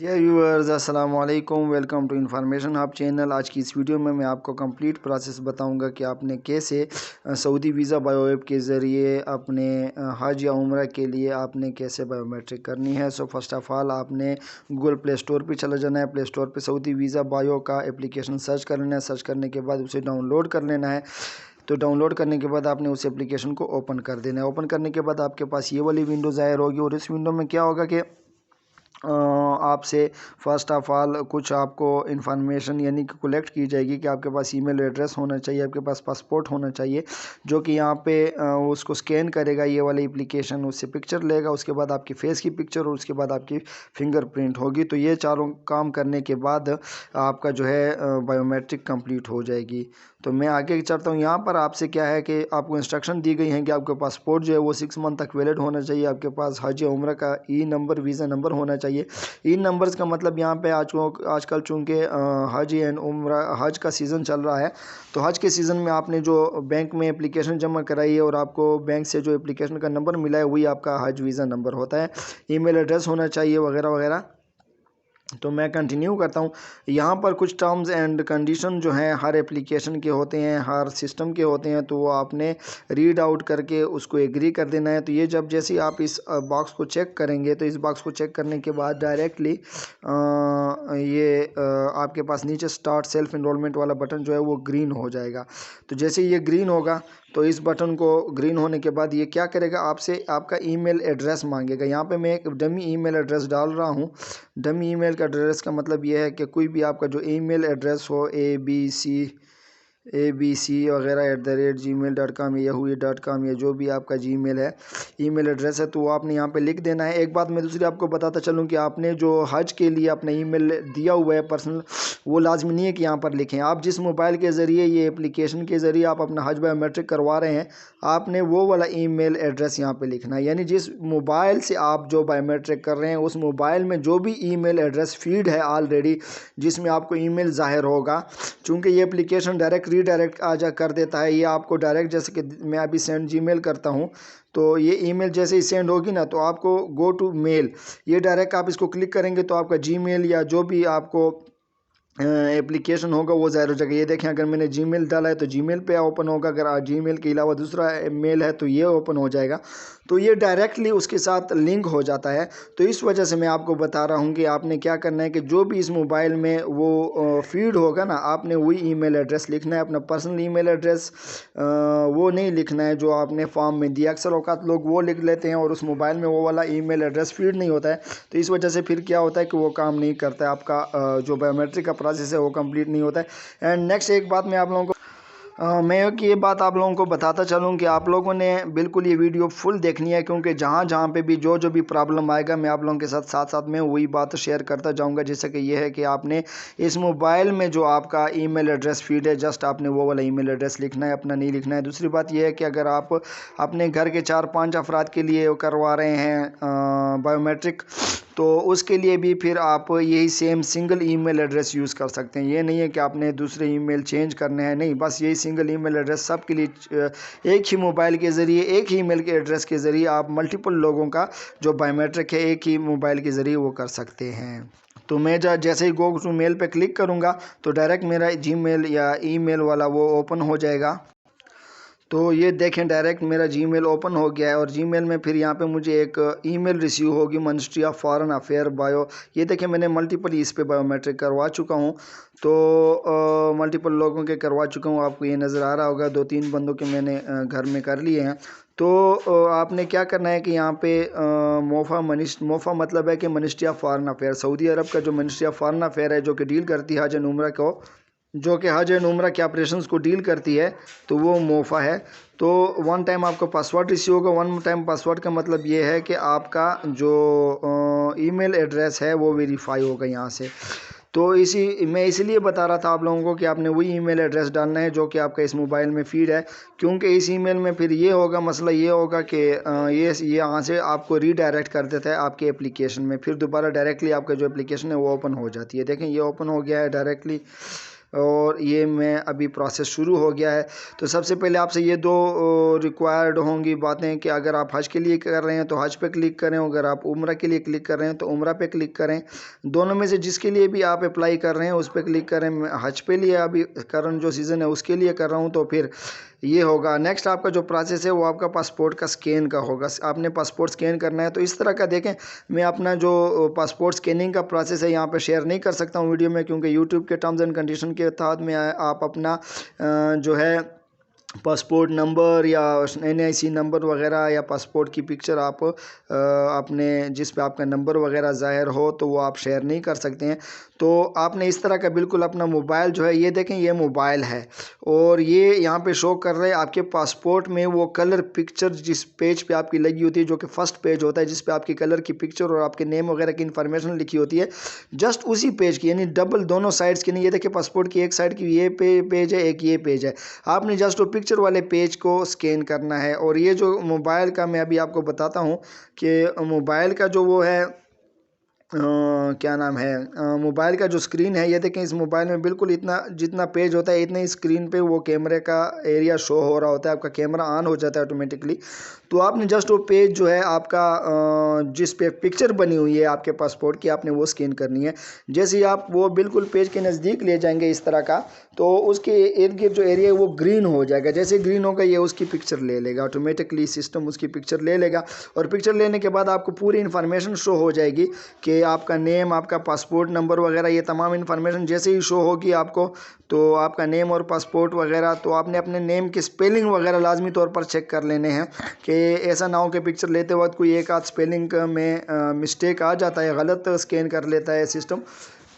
Dear viewers अस्सलाम वालेकुम, welcome to information hub channel. आज की इस वीडियो में मैं आपको कंप्लीट प्रोसेस बताऊंगा कि आपने कैसे सऊदी वीज़ा बायो ऐप के ज़रिए अपने हज या उम्रा के लिए आपने कैसे बायोमेट्रिक करनी है। सो फर्स्ट ऑफ़ ऑल आपने गूगल प्ले स्टोर पे चला जाना है। प्ले स्टोर पे सऊदी वीज़ा बायो का एप्लीकेशन सर्च कर लेना है। सर्च करने के बाद उसे डाउनलोड कर लेना है। तो डाउनलोड करने के बाद आपने उस एप्लीकेशन को ओपन कर देना है। ओपन करने के बाद आपके पास ये वाली विंडो ज़ाहिर होगी और इस विंडो में क्या होगा कि आपसे फ़र्स्ट ऑफ़ ऑल कुछ आपको इन्फॉर्मेशन यानी कि कलेक्ट की जाएगी कि आपके पास ईमेल एड्रेस होना चाहिए, आपके पास पासपोर्ट होना चाहिए, जो कि यहाँ पे उसको स्कैन करेगा ये वाली एप्लीकेशन, उससे पिक्चर लेगा, उसके बाद आपकी फ़ेस की पिक्चर और उसके बाद आपकी फिंगरप्रिंट होगी। तो ये चारों काम करने के बाद आपका जो है बायोमेट्रिक कंप्लीट हो जाएगी। तो मैं आगे चलता हूँ। यहाँ पर आपसे क्या है कि आपको इंस्ट्रक्शन दी गई हैं कि आपके पासपोर्ट जो है वो 6 मंथ तक वैलिड होना चाहिए। आपके पास हज या उम्रा का ई नंबर, वीज़ा नंबर होना चाहिए। इन नंबर्स का मतलब यहाँ पे आजकल चूँकि हज एंड उम्रा हज का सीज़न चल रहा है, तो हज के सीज़न में आपने जो बैंक में एप्लीकेशन जमा कराई है और आपको बैंक से जो एप्लीकेशन का नंबर मिला है वही आपका हज वीज़ा नंबर होता है। ईमेल एड्रेस होना चाहिए वगैरह वगैरह। तो मैं कंटिन्यू करता हूँ। यहाँ पर कुछ टर्म्स एंड कंडीशन जो हैं हर एप्लीकेशन के होते हैं, हर सिस्टम के होते हैं, तो वो आपने रीड आउट करके उसको एग्री कर देना है। तो ये जैसे ही आप इस बॉक्स को चेक करेंगे, तो इस बॉक्स को चेक करने के बाद डायरेक्टली आपके पास नीचे स्टार्ट सेल्फ इनरोलमेंट वाला बटन जो है वो ग्रीन हो जाएगा। तो जैसे ये ग्रीन होगा तो इस बटन को ग्रीन होने के बाद ये क्या करेगा, आपसे आपका ईमेल एड्रेस मांगेगा। यहाँ पे मैं एक डमी ईमेल एड्रेस डाल रहा हूँ। डमी ईमेल का एड्रेस का मतलब ये है कि कोई भी आपका जो ईमेल एड्रेस हो ABC वगैरह @gmail.com या yahoo.com या जो भी आपका जीमेल है, ईमेल एड्रेस है, तो वो आपने यहाँ पे लिख देना है। एक बात मैं दूसरी आपको बताता चलूँ कि आपने जो हज के लिए अपना ईमेल दिया हुआ है पर्सनल, वो लाजमी नहीं है कि यहाँ पर लिखें। आप जिस मोबाइल के ज़रिए, ये एप्लीकेशन के ज़रिए आप अपना हज बायोमेट्रिक करवा रहे हैं, आपने वो वाला ईमेल एड्रेस यहाँ पे लिखना है। यानी जिस मोबाइल से आप जो बायोमेट्रिक कर रहे हैं उस मोबाइल में जो भी ईमेल एड्रेस फीड है ऑलरेडी, जिसमें आपको ईमेल ज़ाहिर होगा, चूँकि ये एप्लीकेशन डायरेक्ट रीडायरेक्ट कर देता है। ये आपको डायरेक्ट, जैसे कि मैं अभी सेंड जीमेल करता हूँ, तो ये ईमेल जैसे ही सेंड होगी ना, तो आपको गो टू मेल, ये डायरेक्ट आप इसको क्लिक करेंगे तो आपका जीमेल या जो भी आपको एप्लीकेशन होगा वो ज़ाहिर हो जाएगा। ये देखें, अगर मैंने जीमेल डाला है तो जीमेल पे ओपन होगा, अगर जीमेल के अलावा दूसरा मेल है तो ये ओपन हो जाएगा। तो ये डायरेक्टली उसके साथ लिंक हो जाता है। तो इस वजह से मैं आपको बता रहा हूँ कि आपने क्या करना है कि जो भी इस मोबाइल में वो फीड होगा ना, आपने वही ईमेल एड्रेस लिखना है। अपना पर्सनल ईमेल एड्रेस वो नहीं लिखना है जो आपने फॉर्म में दिया। अक्सर औकात लोग वो लिख लेते हैं और उस मोबाइल में वो वाला ईमेल एड्रेस फीड नहीं होता है। तो इस वजह से फिर क्या होता है कि वो काम नहीं करता है, आपका जो बायोमेट्रिक का प्रोसेस है वो कंप्लीट नहीं होता है। एंड नेक्स्ट एक बात मैं आप लोगों को मैं कि ये बात आप लोगों को बताता चलूँ कि आप लोगों ने बिल्कुल ये वीडियो फुल देखनी है, क्योंकि जहाँ जहाँ पे भी जो भी प्रॉब्लम आएगा मैं आप लोगों के साथ साथ में वही बात शेयर करता जाऊँगा। जैसे कि ये है कि आपने इस मोबाइल में जो आपका ईमेल एड्रेस फीड है, जस्ट आपने वो वाला ईमेल एड्रेस लिखना है, अपना नहीं लिखना है। दूसरी बात ये है कि अगर आप अपने घर के 4-5 अफराद के लिए करवा रहे हैं बायोमेट्रिक, तो उसके लिए भी फिर आप यही same single email address use कर सकते हैं। ये नहीं है कि आपने दूसरे ईमेल चेंज करने हैं, नहीं, बस यही सिंगल ईमेल एड्रेस सब के लिए एक ही मोबाइल के ज़रिए, एक ही ईमेल के एड्रेस के ज़रिए आप मल्टीपल लोगों का जो बायोमेट्रिक है एक ही मोबाइल के ज़रिए वो कर सकते हैं। तो मैं जैसे ही गो टू मेल पे क्लिक करूँगा तो डायरेक्ट मेरा जीमेल या ईमेल वाला वो ओपन हो जाएगा। तो ये देखें, डायरेक्ट मेरा जीमेल ओपन हो गया है और जीमेल में फिर यहाँ पे मुझे एक ईमेल रिसीव होगी, ministry of foreign affair bio. ये देखें, मैंने मल्टीपल इस पे बायोमेट्रिक करवा चुका हूँ। तो मल्टीपल लोगों के करवा चुका हूँ, आपको ये नज़र आ रहा होगा। 2-3 बंदों के मैंने घर में कर लिए हैं। तो आपने क्या करना है कि यहाँ पे मोफा मतलब है कि ministry of foreign affair, Saudi Arab का जो मिनिस्ट्री ऑफ फॉरेन अफेयर है, जो कि डील करती है हज एंड उम्रा को, जो कि हज एंड उम्रा के ऑपरेशंस को डील करती है, तो वो मोफा है। तो वन टाइम आपको पासवर्ड रिसीव होगा। वन टाइम पासवर्ड का मतलब ये है कि आपका जो ईमेल एड्रेस है वो वेरीफाई होगा यहाँ से। तो मैं इसीलिए बता रहा था आप लोगों को कि आपने वही ईमेल एड्रेस डालना है जो कि आपका इस मोबाइल में फीड है, क्योंकि इस ईमेल में फिर ये होगा, मसला ये होगा कि ये यहाँ से आपको रीडायरेक्ट कर देता है आपके एप्लीकेशन में, फिर दोबारा डायरेक्टली आपका जो एप्लीकेशन है वो ओपन हो जाती है। देखें, ये ओपन हो गया है डायरेक्टली। और ये मैं अभी प्रोसेस शुरू हो गया है। तो सबसे पहले आपसे ये दो रिक्वायर्ड होंगी बातें कि अगर आप हज के लिए कर रहे हैं तो हज पे क्लिक करें, अगर आप उम्रा के लिए क्लिक कर रहे हैं तो उम्रा पे क्लिक करें। दोनों में से जिसके लिए भी आप अप्लाई कर रहे हैं उस पर क्लिक करें। मैं हज पे लिए अभी करंट जो सीज़न है उसके लिए कर रहा हूँ, तो फिर ये होगा। नेक्स्ट आपका जो प्रोसेस है वो आपका पासपोर्ट का स्कैन का होगा। आपने पासपोर्ट स्कैन करना है। तो इस तरह का देखें, मैं अपना जो पासपोर्ट स्कैनिंग का प्रोसेस है यहाँ पे शेयर नहीं कर सकता हूँ वीडियो में, क्योंकि यूट्यूब के टर्म्स एंड कंडीशन के तहत में आप अपना जो है पासपोर्ट नंबर या NIC नंबर वगैरह या पासपोर्ट की पिक्चर आप अपने जिस पे आपका नंबर वगैरह ज़ाहिर हो तो वो आप शेयर नहीं कर सकते हैं। तो आपने इस तरह का बिल्कुल अपना मोबाइल जो है, ये देखें ये मोबाइल है और ये यहाँ पे शो कर रहे हैं आपके पासपोर्ट में वो कलर पिक्चर जिस पेज पे आपकी लगी होती है, जो कि फर्स्ट पेज होता है जिस पे आपकी कलर की पिक्चर और आपके नेम वगैरह की इन्फॉर्मेशन लिखी होती है, जस्ट उसी पेज की, यानी डबल दोनों साइड्स की नहीं। ये देखिए पासपोर्ट की एक साइड की ये पेज है, एक ये पेज है। आपने जस्ट वो पिक्चर वाले पेज को स्कैन करना है। और ये जो मोबाइल का मैं अभी आपको बताता हूँ कि मोबाइल का जो वो है क्या नाम है, मोबाइल का जो स्क्रीन है, ये देखें इस मोबाइल में बिल्कुल इतना जितना पेज होता है इतने ही स्क्रीन पे वो कैमरे का एरिया शो हो रहा होता है, आपका कैमरा ऑन हो जाता है ऑटोमेटिकली। तो आपने जस्ट वो पेज जो है आपका जिस पे पिक्चर बनी हुई है आपके पासपोर्ट की, आपने वो स्कैन करनी है। जैसे ही आप वो बिल्कुल पेज के नज़दीक ले जाएंगे इस तरह का, तो उसके इर्द गिर्द जो एरिया है वो ग्रीन हो जाएगा। जैसे ग्रीन होगा ये उसकी पिक्चर ले लेगा, ऑटोमेटिकली सिस्टम उसकी पिक्चर ले लेगा। और पिक्चर लेने के बाद आपको पूरी इन्फॉर्मेशन शो हो जाएगी कि आपका नेम, आपका पासपोर्ट नंबर वगैरह, ये तमाम इन्फॉर्मेशन जैसे ही शो होगी आपको, तो आपका नेम और पासपोर्ट वगैरह, तो आपने अपने नेम की स्पेलिंग वगैरह लाजमी तौर पर चेक कर लेने हैं कि ऐसा ना हो कि पिक्चर लेते वक्त कोई एक आध स्पेलिंग में मिस्टेक आ जाता है, गलत स्कैन कर लेता है सिस्टम।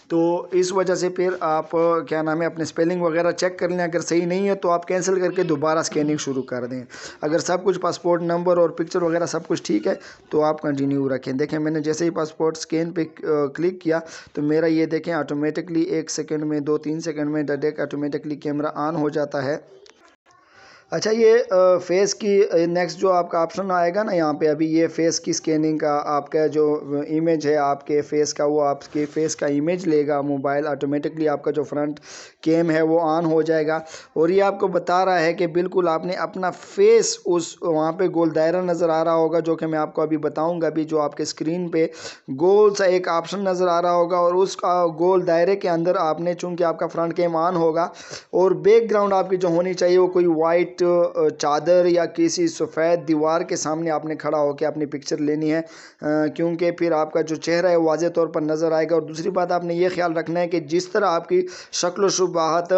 तो इस वजह से फिर आप क्या नाम है अपने स्पेलिंग वगैरह चेक कर लें। अगर सही नहीं है तो आप कैंसिल करके दोबारा स्कैनिंग शुरू कर दें। अगर सब कुछ पासपोर्ट नंबर और पिक्चर वगैरह सब कुछ ठीक है तो आप कंटिन्यू रखें। देखें मैंने जैसे ही पासपोर्ट स्कैन पे क्लिक किया तो मेरा ये देखें ऑटोमेटिकली 1 सेकंड में 2-3 सेकंड में डायरेक्ट ऑटोमेटिकली कैमरा ऑन हो जाता है। अच्छा, ये फेस की नेक्स्ट जो आपका ऑप्शन आएगा ना यहाँ पे, अभी ये फेस की स्कैनिंग का आपका जो इमेज है आपके फेस का, वो आपके फेस का इमेज लेगा मोबाइल, ऑटोमेटिकली आपका जो फ्रंट कैम है वो ऑन हो जाएगा। और ये आपको बता रहा है कि बिल्कुल आपने अपना फेस उस वहाँ पे गोल दायरा नज़र आ रहा होगा, जो कि मैं आपको अभी बताऊँगा। अभी जो आपके स्क्रीन पे गोल सा एक ऑप्शन नज़र आ रहा होगा और उस गोल दायरे के अंदर आपने, चूँकि आपका फ्रंट कैम ऑन होगा और बैकग्राउंड आपकी जो होनी चाहिए वो कोई वाइट चादर या किसी सफ़ेद दीवार के सामने आपने खड़ा होकर अपनी पिक्चर लेनी है, क्योंकि फिर आपका जो चेहरा है वो वाज़े तौर पर नज़र आएगा। और दूसरी बात आपने ये ख्याल रखना है कि जिस तरह आपकी शक्ल शुबाहत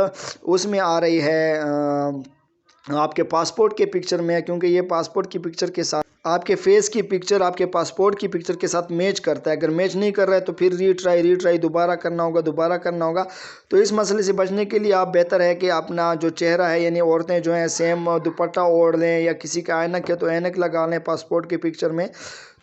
उसमें आ रही है आपके पासपोर्ट के पिक्चर में, क्योंकि ये पासपोर्ट की पिक्चर के साथ आपके फेस की पिक्चर आपके पासपोर्ट की पिक्चर के साथ मैच करता है। अगर मैच नहीं कर रहा है तो फिर रीट्राई दोबारा करना होगा। तो इस मसले से बचने के लिए आप बेहतर है कि अपना जो चेहरा है, यानी औरतें जो हैं सेम दुपट्टा ओढ़ लें या किसी का ऐनक है तो ऐनक लगा लें पासपोर्ट की पिक्चर में।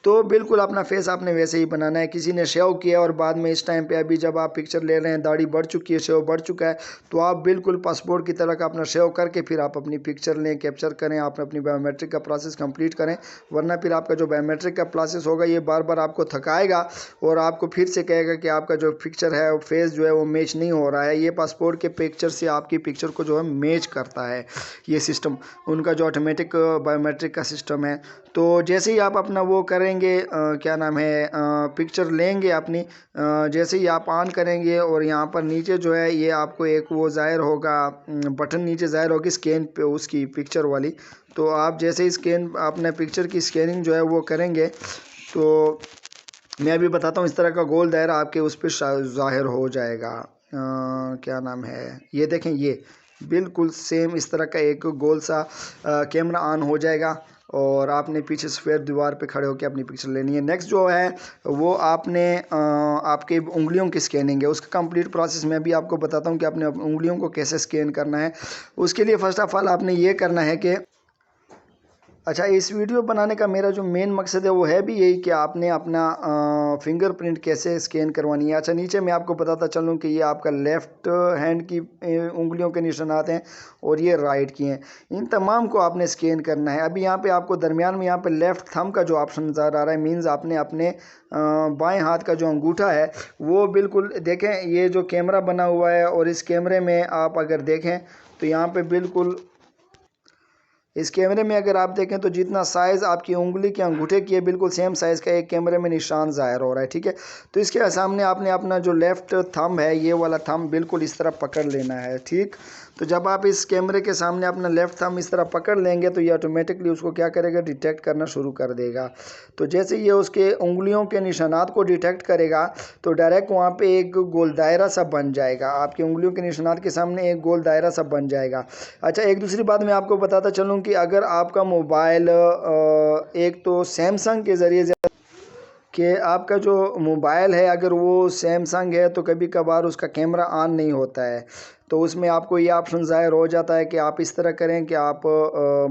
तो बिल्कुल अपना फेस आपने वैसे ही बनाना है। किसी ने शेव किया और बाद में इस टाइम पे अभी जब आप पिक्चर ले रहे हैं दाढ़ी बढ़ चुकी है, शेव बढ़ चुका है, तो आप बिल्कुल पासपोर्ट की तरह का अपना शेव करके फिर आप अपनी पिक्चर लें, कैप्चर करें, आप अपनी बायोमेट्रिक का प्रोसेस कंप्लीट करें। वरना फिर आपका जो बायोमेट्रिक का प्रोसेस होगा ये बार बार आपको थकाएगा और आपको फिर से कहेगा कि आपका जो पिक्चर है फेस जो है वो मैच नहीं हो रहा है। ये पासपोर्ट के पिक्चर से आपकी पिक्चर को जो है मैच करता है ये सिस्टम, उनका जो ऑटोमेटिक बायोमेट्रिक का सिस्टम है। तो जैसे ही आप अपना वो करेंगे क्या नाम है पिक्चर लेंगे अपनी, जैसे ही आप ऑन करेंगे और यहाँ पर नीचे जो है ये आपको एक वो ज़ाहिर होगा, बटन नीचे ज़ाहिर होगी स्कैन पे उसकी पिक्चर वाली। तो आप जैसे ही स्कैन अपने पिक्चर की स्कैनिंग जो है वो करेंगे तो मैं अभी बताता हूँ, इस तरह का गोल दायरा आपके उस पर ज़ाहिर हो जाएगा। क्या नाम है, ये देखें ये बिल्कुल सेम इस तरह का एक गोल सा कैमरा ऑन हो जाएगा और आपने पीछे सफ़ेद दीवार पे खड़े होकर अपनी पिक्चर लेनी है। नेक्स्ट जो है वो आपने आपके उंगलियों की स्कैनिंग है, उसका कंप्लीट प्रोसेस मैं भी आपको बताता हूँ कि आपने उंगलियों को कैसे स्कैन करना है। उसके लिए फ़र्स्ट ऑफ ऑल आपने ये करना है कि अच्छा, इस वीडियो बनाने का मेरा जो मेन मकसद है वो है भी यही कि आपने अपना फिंगरप्रिंट कैसे स्कैन करवानी है। अच्छा, नीचे मैं आपको बताता चलूँ कि ये आपका लेफ़्ट हैंड की उंगलियों के निशानात हैं और ये राइट की हैं। इन तमाम को आपने स्कैन करना है। अभी यहाँ पे आपको दरमियान में यहाँ पे लेफ़्ट थंब का जो ऑप्शन नज़र आ रहा है, मीन्स आपने अपने बाएं हाथ का जो अंगूठा है वो बिल्कुल देखें, ये जो कैमरा बना हुआ है और इस कैमरे में आप अगर देखें तो यहाँ पे बिल्कुल इस कैमरे में अगर आप देखें तो जितना साइज़ आपकी उंगली के अंगूठे की है बिल्कुल सेम साइज़ का एक कैमरे में निशान ज़ाहिर हो रहा है। ठीक है, तो इसके सामने आपने अपना जो लेफ़्ट थंब है, ये वाला थंब बिल्कुल इस तरह पकड़ लेना है। ठीक, तो जब आप इस कैमरे के सामने अपना लेफ़्ट थंब इस तरह पकड़ लेंगे तो ये ऑटोमेटिकली उसको क्या करेगा, डिटेक्ट करना शुरू कर देगा। तो जैसे ये उसके उंगलियों के निशानात को डिटेक्ट करेगा तो डायरेक्ट वहाँ पे एक गोल दायरा सा बन जाएगा, आपकी उंगलियों के निशानात के सामने एक गोल दायरा सा बन जाएगा। अच्छा, एक दूसरी बात मैं आपको बताता चलूँ कि अगर आपका मोबाइल एक तो सैमसंग के ज़रिए कि आपका जो मोबाइल है अगर वो सैमसंग है तो कभी कभार उसका कैमरा ऑन नहीं होता है, तो उसमें आपको ये ऑप्शन ज़ाहिर हो जाता है कि आप इस तरह करें कि आप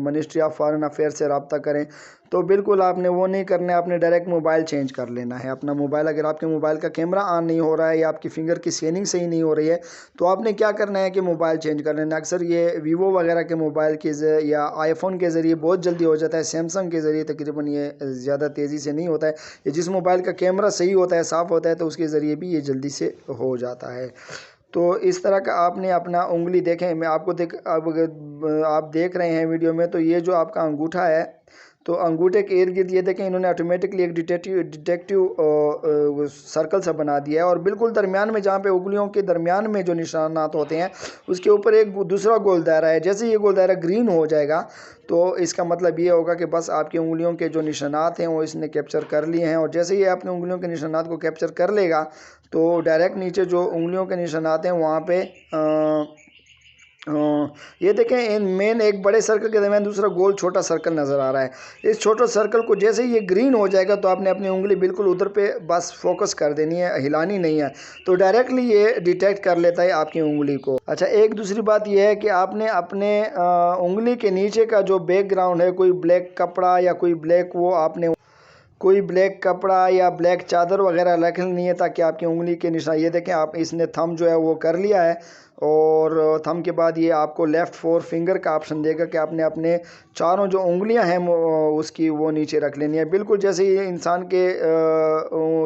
मिनिस्ट्री ऑफ फॉरेन अफेयर से रब्ता करें। तो बिल्कुल आपने वो नहीं करना है, आपने डायरेक्ट मोबाइल चेंज कर लेना है अपना मोबाइल। अगर आपके मोबाइल का कैमरा ऑन नहीं हो रहा है या आपकी फ़िंगर की स्कैनिंग सही नहीं हो रही है तो आपने क्या करना है कि मोबाइल चेंज कर लेना है। अक्सर ये वीवो वगैरह के मोबाइल के या आईफोन के ज़रिए बहुत जल्दी हो जाता है, सैमसंग के ज़रिए तकरीबन ये ज़्यादा तेज़ी से नहीं होता है। ये जिस मोबाइल का कैमरा सही होता है, साफ़ होता है, तो उसके ज़रिए भी ये जल्दी से हो जाता है। तो इस तरह का आपने अपना उंगली देखें, मैं आपको अब अगर आप देख रहे हैं वीडियो में तो ये जो आपका अंगूठा है तो अंगूठे के इर्द गिर्द ये देखें इन्होंने ऑटोमेटिकली एक डिटेक्टिव सर्कल सा बना दिया है और बिल्कुल दरमियान में जहाँ पे उंगलियों के दरमियान में जो निशानात होते हैं उसके ऊपर एक दूसरा गोल दायरा है। जैसे ये गोल दायरा ग्रीन हो जाएगा तो इसका मतलब ये होगा कि बस आपकी उंगलियों के जो निशानात हैं वो इसने कैप्चर कर लिए हैं। और जैसे ये अपनी उंगलियों के निशानात को कैप्चर कर लेगा तो डायरेक्ट नीचे जो उंगलियों के निशानात हैं वहाँ पे ये देखें इन मेन एक बड़े सर्कल के दरमियान दूसरा गोल छोटा सर्कल नज़र आ रहा है। इस छोटे सर्कल को जैसे ये ग्रीन हो जाएगा तो आपने अपनी उंगली बिल्कुल उधर पे बस फोकस कर देनी है, हिलानी नहीं है, तो डायरेक्टली ये डिटेक्ट कर लेता है आपकी उंगली को। अच्छा, एक दूसरी बात यह है कि आपने अपने उंगली के नीचे का जो बैकग्राउंड है, कोई ब्लैक कपड़ा या कोई ब्लैक कोई ब्लैक कपड़ा या ब्लैक चादर वगैरह रखनी है ताकि आपकी उंगली के निशान, ये देखें आप इसने थंब जो है वो कर लिया है और थंब के बाद ये आपको लेफ़्ट फोर फिंगर का ऑप्शन देगा कि आपने अपने चारों जो उंगलियां हैं उसकी वो नीचे रख लेनी है। बिल्कुल जैसे ये इंसान के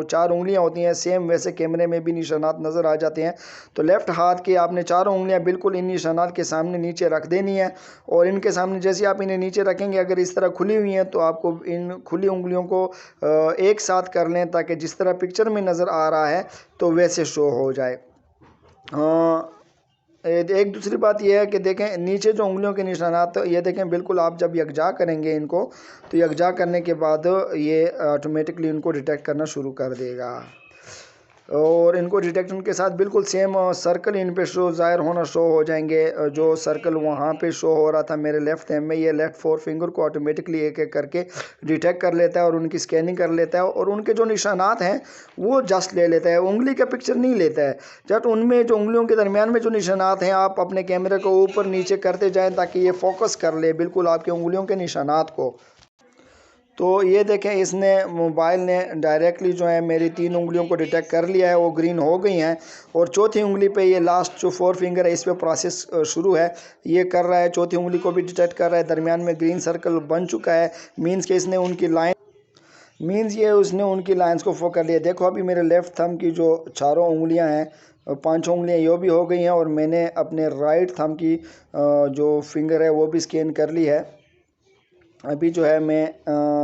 चार उंगलियां होती हैं सेम वैसे कैमरे में भी निशानात नज़र आ जाते हैं। तो लेफ़्ट हाथ के आपने चारों उंगलियां बिल्कुल इन निशानात के सामने नीचे रख देनी है और इनके सामने जैसे आप इन्हें नीचे रखेंगे अगर इस तरह खुली हुई हैं तो आपको इन खुली उंगलियों को एक साथ कर लें ताकि जिस तरह पिक्चर में नज़र आ रहा है तो वैसे शो हो जाए। एक दूसरी बात यह है कि देखें नीचे जो उंगलियों के निशानात ये देखें बिल्कुल आप जब यकजा करेंगे इनको तो यकजा करने के बाद ये ऑटोमेटिकली इनको डिटेक्ट करना शुरू कर देगा और इनको डिटेक्शन के साथ बिल्कुल सेम सर्कल इन पे ज़ाहिर होना शो हो जाएंगे। जो सर्कल वहाँ पे शो हो रहा था मेरे लेफ़्ट हैंड में, ये लेफ़्ट फोर फिंगर को ऑटोमेटिकली एक एक करके डिटेक्ट कर लेता है और उनकी स्कैनिंग कर लेता है और उनके जो निशानात हैं वो जस्ट ले लेता है, उंगली का पिक्चर नहीं लेता है। जस्ट उनमें जो उंगलियों के दरमियान में जो निशानात हैं आप अपने कैमरे को ऊपर नीचे करते जाएँ ताकि ये फोकस कर ले बिल्कुल आपके उंगलियों के निशानात को। तो ये देखें इसने मोबाइल ने डायरेक्टली जो है मेरी तीन उंगलियों को डिटेक्ट कर लिया है, वो ग्रीन हो गई हैं और चौथी उंगली पे ये लास्ट जो फोर फिंगर है इस पे प्रोसेस शुरू है, ये कर रहा है, चौथी उंगली को भी डिटेक्ट कर रहा है। दरमियान में ग्रीन सर्कल बन चुका है, मीन्स कि इसने उनकी लाइन ये उसने उनकी लाइन्स को फोकस कर लिया। देखो अभी मेरे लेफ़्ट थंब की जो चारों उंगलियाँ हैं पांचों उंगलियाँ ये भी हो गई हैं और मैंने अपने राइट थंब की जो फिंगर है वो भी स्कैन कर ली है। अभी जो है मैं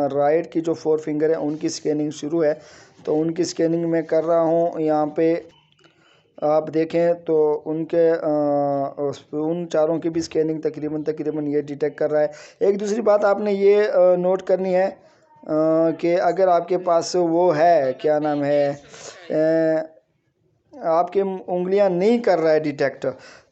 राइट की जो फोर फिंगर है उनकी स्कैनिंग शुरू है, तो उनकी स्कैनिंग मैं कर रहा हूँ। यहाँ पे आप देखें तो उनके उन चारों की भी स्कैनिंग तकरीबन ये डिटेक्ट कर रहा है। एक दूसरी बात आपने ये नोट करनी है कि अगर आपके पास वो है क्या नाम है आपकी उंगलियां नहीं कर रहा है डिटेक्ट,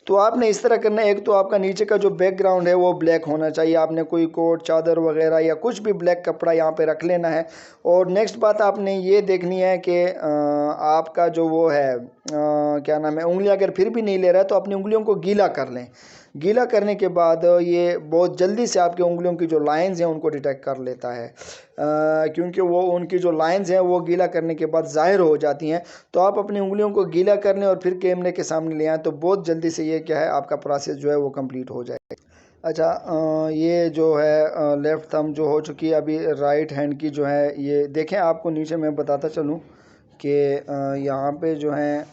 तो आपने इस तरह करना है। एक तो आपका नीचे का जो बैकग्राउंड है वो ब्लैक होना चाहिए, आपने कोई कोट चादर वगैरह या कुछ भी ब्लैक कपड़ा यहाँ पे रख लेना है। और नेक्स्ट बात आपने ये देखनी है कि आपका जो वो है क्या नाम है उंगलियां अगर फिर भी नहीं ले रहा है तो अपनी उंगलियों को गीला कर लें। गीला करने के बाद ये बहुत जल्दी से आपकी उंगलियों की जो लाइंस हैं उनको डिटेक्ट कर लेता है, क्योंकि वो उनकी जो लाइंस हैं वो गीला करने के बाद ज़ाहिर हो जाती हैं। तो आप अपनी उंगलियों को गीला कर लें और फिर कैमरे के सामने ले आएँ, तो बहुत जल्दी से ये क्या है आपका प्रोसेस जो है वो कंप्लीट हो जाएगा। अच्छा, ये जो है लेफ़्ट थंब जो हो चुकी है, अभी राइट हैंड की जो है ये देखें। आपको नीचे मैं बताता चलूँ कि यहाँ पे जो है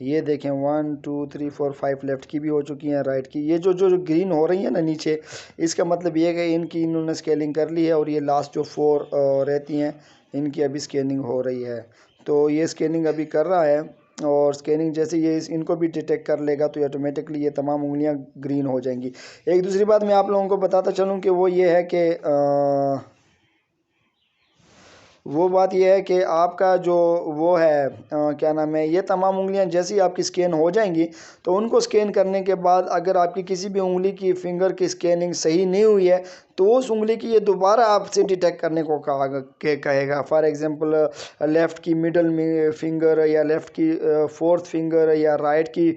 ये देखें 1 2 3 4 5 लेफ़्ट की भी हो चुकी हैं, राइट की। ये जो जो जो ग्रीन हो रही है ना नीचे, इसका मतलब ये है कि इनकी इन्होंने स्केलिंग कर ली है, और ये लास्ट जो 4 रहती हैं इनकी अभी स्कैनिंग हो रही है। तो ये स्कैनिंग अभी कर रहा है, और स्कैनिंग जैसे ये इनको भी डिटेक्ट कर लेगा तो ऑटोमेटिकली ये तमाम उंगलियां ग्रीन हो जाएंगी। एक दूसरी बात मैं आप लोगों को बताता चलूँ कि वो ये है कि वो बात यह है कि आपका जो वो है क्या नाम है, ये तमाम उंगलियां जैसे ही आपकी स्कैन हो जाएंगी, तो उनको स्कैन करने के बाद अगर आपकी किसी भी उंगली की फिंगर की स्कैनिंग सही नहीं हुई है तो उस उंगली की ये दोबारा आपसे डिटेक्ट करने को कहेगा। फॉर एग्जांपल लेफ़्ट की मिडल में फिंगर, या लेफ़्ट की फोर्थ फिंगर, या राइट की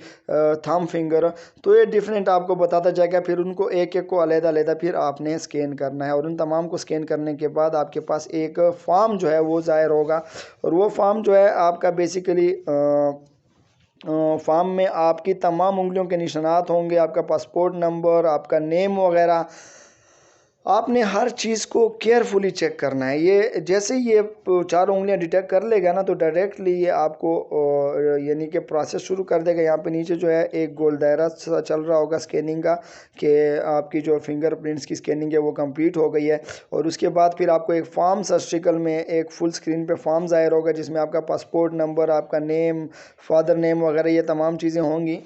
थंब फिंगर, तो ये डिफरेंट आपको बताता जाएगा। फिर उनको एक एक को अलग-अलग फिर आपने स्कैन करना है, और उन तमाम को स्कैन करने के बाद आपके पास एक फॉर्म जो है वो ज़ाहिर होगा, और वो फॉर्म जो है आपका बेसिकली फॉर्म में आपकी तमाम उंगलियों के निशानात होंगे, आपका पासपोर्ट नंबर, आपका नेम वगैरह। आपने हर चीज़ को केयरफुली चेक करना है। ये जैसे ही ये 4 उंगलियां डिटेक्ट कर लेगा ना, तो डायरेक्टली ये आपको यानी कि प्रोसेस शुरू कर देगा। यहाँ पे नीचे जो है एक गोल दायरा सा चल रहा होगा स्कैनिंग का, कि आपकी जो फिंगरप्रिंट्स की स्कैनिंग है वो कंप्लीट हो गई है। और उसके बाद फिर आपको एक फॉर्म सा शक्ल में एक फुल स्क्रीन पे फॉर्म ज़ाहिर होगा, जिसमें आपका पासपोर्ट नंबर, आपका नेम, फादर नेम वगैरह ये तमाम चीज़ें होंगी।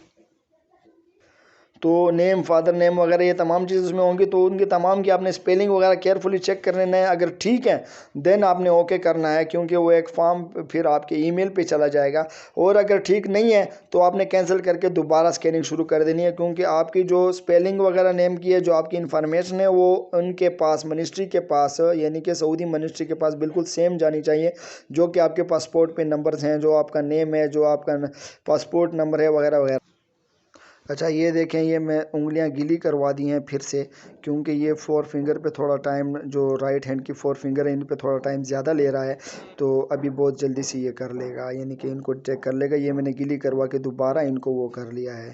तो नेम, फादर नेम वगैरह ये तमाम चीज़ उसमें होंगी, तो उनकी तमाम की आपने स्पेलिंग वगैरह केयरफुली चेक कर लेना है। अगर ठीक है देन आपने ओके करना है, क्योंकि वो एक फॉर्म फिर आपके ईमेल पे चला जाएगा। और अगर ठीक नहीं है तो आपने कैंसिल करके दोबारा स्कैनिंग शुरू कर देनी है, क्योंकि आपकी जो स्पेलिंग वगैरह नेम की है, जो आपकी इन्फॉर्मेशन है, वो उनके पास, मिनिस्ट्री के पास, यानी कि सऊदी मिनिस्ट्री के पास बिल्कुल सेम जानी चाहिए, जो कि आपके पासपोर्ट पे नंबर्स हैं, जो आपका नेम है, जो आपका पासपोर्ट नंबर है वगैरह वगैरह। अच्छा, ये देखें, ये मैं उंगलियां गीली करवा दी हैं फिर से, क्योंकि ये 4 फिंगर पे थोड़ा टाइम, जो राइट हैंड की 4 फिंगर है इन पे थोड़ा टाइम ज़्यादा ले रहा है, तो अभी बहुत जल्दी से ये कर लेगा, यानी कि इनको चेक कर लेगा। ये मैंने गीली करवा के दोबारा इनको वो कर लिया है,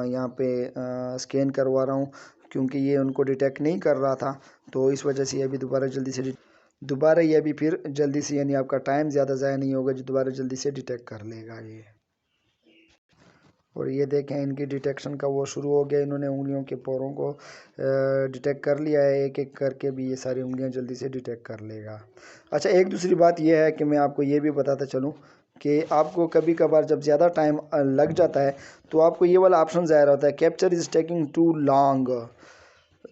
यहाँ पे स्कैन करवा रहा हूँ, क्योंकि ये उनको डिटेक्ट नहीं कर रहा था, तो इस वजह से ये अभी दोबारा ये अभी फिर जल्दी से, यानी आपका टाइम ज़्यादा ज़ाया नहीं होगा, जो दोबारा जल्दी से डिटेक्ट कर लेगा ये। और ये देखें, इनकी डिटेक्शन का वो शुरू हो गया, इन्होंने उंगलियों के पोरों को डिटेक्ट कर लिया है, एक एक करके भी ये सारी उंगलियां जल्दी से डिटेक्ट कर लेगा। अच्छा, एक दूसरी बात ये है कि मैं आपको ये भी बताता चलूँ कि आपको कभी कभार जब ज़्यादा टाइम लग जाता है, तो आपको ये वाला ऑप्शन ज़ाहिर होता है, captcha is taking too long.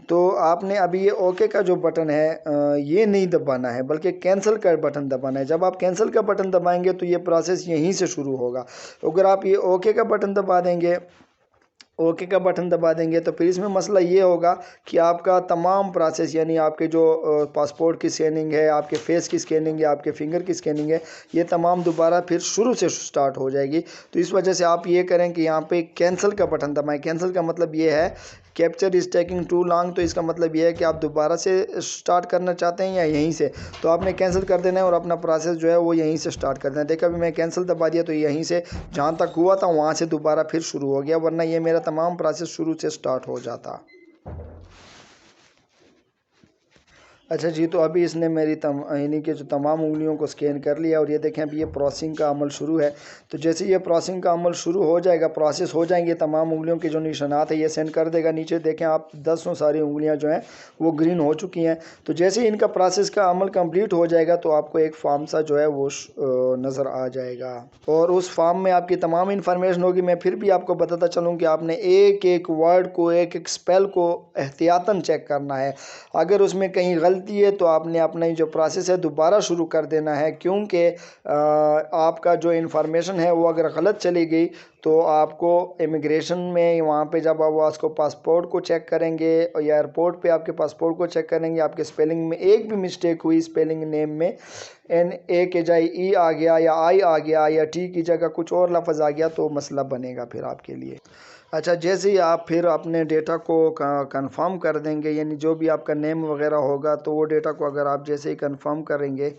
तो आपने अभी ये ओके का जो बटन है ये नहीं दबाना है, बल्कि कैंसिल का बटन दबाना है। जब आप कैंसिल का बटन दबाएंगे तो ये प्रोसेस यहीं से शुरू होगा। अगर आप ये ओके का बटन दबा देंगे, ओके का बटन दबा देंगे, तो फिर इसमें मसला ये होगा कि आपका तमाम प्रोसेस, यानी आपके जो पासपोर्ट की स्कैनिंग है, आपके फेस की स्कैनिंग है, आपके फिंगर की स्कैनिंग है, ये तमाम दोबारा फिर शुरू से स्टार्ट हो जाएगी। तो इस वजह से आप ये करें कि यहाँ पे कैंसिल का बटन दबाएं। कैंसिल का मतलब ये है captcha is taking too long, तो इसका मतलब ये है कि आप दोबारा से स्टार्ट करना चाहते हैं या यहीं से, तो आपने कैंसिल कर देना है और अपना प्रोसेस जो है वो यहीं से स्टार्ट कर देना है। देखा, अभी मैं कैंसिल दबा दिया तो यहीं से जहाँ तक हुआ था वहाँ से दोबारा फिर शुरू हो गया, वरना ये मेरा तमाम प्रोसेस शुरू से स्टार्ट हो जाता। अच्छा जी, तो अभी इसने मेरी यानी कि जो तमाम उंगलियों को स्कैन कर लिया, और ये देखें अभी ये प्रोसेसिंग का अमल शुरू है। तो जैसे ये प्रोसेसिंग का अमल शुरू हो जाएगा, प्रोसेस हो जाएंगे, तमाम उंगलियों के जो निशानात है ये सेंड कर देगा नीचे। देखें आप, 10 सारी उंगलियां जो हैं वो ग्रीन हो चुकी हैं। तो जैसे ही इनका प्रोसेस का अमल कंप्लीट हो जाएगा, तो आपको एक फॉर्म सा जो है वो नज़र आ जाएगा, और उस फॉर्म में आपकी तमाम इन्फॉर्मेशन होगी। मैं फिर भी आपको बताता चलूँ कि आपने एक एक वर्ड को, एक एक स्पेल को एहतियातन चेक करना है। अगर उसमें कहीं गलती चलती है तो आपने अपना जो प्रोसेस है दोबारा शुरू कर देना है, क्योंकि आपका जो इन्फॉर्मेशन है वो अगर गलत चली गई तो आपको इमिग्रेशन में वहाँ पे जब आप उसको पासपोर्ट को चेक करेंगे या एयरपोर्ट पे आपके पासपोर्ट को चेक करेंगे, आपके स्पेलिंग में एक भी मिस्टेक हुई स्पेलिंग नेम में, एन ए के जाए ई आ गया या आई आ गया या टी की जगह कुछ और लफ्ज़ आ गया तो मसला बनेगा फिर आपके लिए। अच्छा, जैसे ही आप फिर अपने डेटा को कंफर्म कर देंगे, यानी जो भी आपका नेम वगैरह होगा तो वो डेटा को अगर आप जैसे ही कंफर्म करेंगे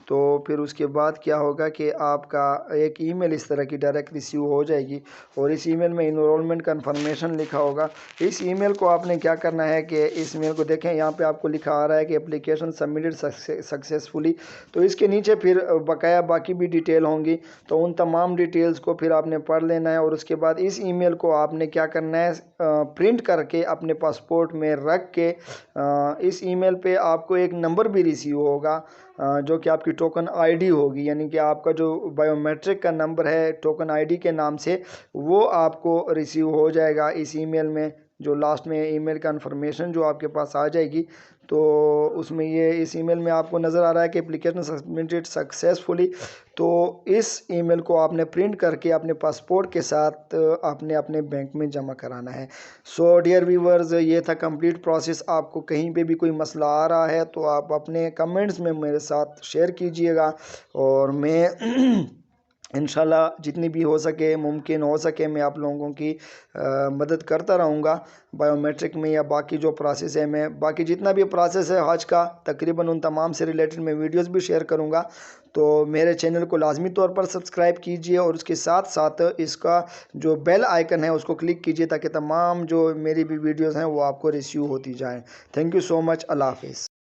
तो फिर उसके बाद क्या होगा कि आपका एक ईमेल इस तरह की डायरेक्ट रिसीव हो जाएगी और इस ईमेल में इनरोलमेंट कन्फर्मेशन लिखा होगा। इस ईमेल को आपने क्या करना है कि इस ईमेल को देखें, यहाँ पे आपको लिखा आ रहा है कि एप्लीकेशन सबमिटेड सक्सेसफुली, तो इसके नीचे फिर बकाया बाकी भी डिटेल होंगी, तो उन तमाम डिटेल्स को फिर आपने पढ़ लेना है और उसके बाद इस ईमेल को आपने क्या करना है, प्रिंट करके अपने पासपोर्ट में रख के इस ईमेल पे आपको एक नंबर भी रिसीव होगा जो कि आपकी टोकन आईडी होगी, यानी कि आपका जो बायोमेट्रिक का नंबर है टोकन आईडी के नाम से, वो आपको रिसीव हो जाएगा इस ईमेल में। जो लास्ट में ईमेल कन्फर्मेशन जो आपके पास आ जाएगी तो उसमें ये इस ईमेल में आपको नज़र आ रहा है कि एप्लीकेशन सबमिटेड सक्सेसफुली, तो इस ईमेल को आपने प्रिंट करके अपने पासपोर्ट के साथ आपने अपने बैंक में जमा कराना है। सो डियर व्यूवर्स, ये था कंप्लीट प्रोसेस। आपको कहीं पे भी कोई मसला आ रहा है तो आप अपने कमेंट्स में मेरे साथ शेयर कीजिएगा और मैं इंशाल्लाह जितनी भी हो सके मुमकिन हो सके मैं आप लोगों की मदद करता रहूँगा बायोमेट्रिक में या बाकी जो प्रोसेस है, मैं बाकी जितना भी प्रोसेस है हज का तकरीबन उन तमाम से रिलेटेड मैं वीडियोस भी शेयर करूँगा। तो मेरे चैनल को लाजमी तौर पर सब्सक्राइब कीजिए और उसके साथ साथ इसका जो बेल आइकन है उसको क्लिक कीजिए ताकि तमाम जो मेरी भी वीडियोज़ हैं वो आपको रिसीव होती जाएँ। Thank you so much. अल्लाह हाफिज़।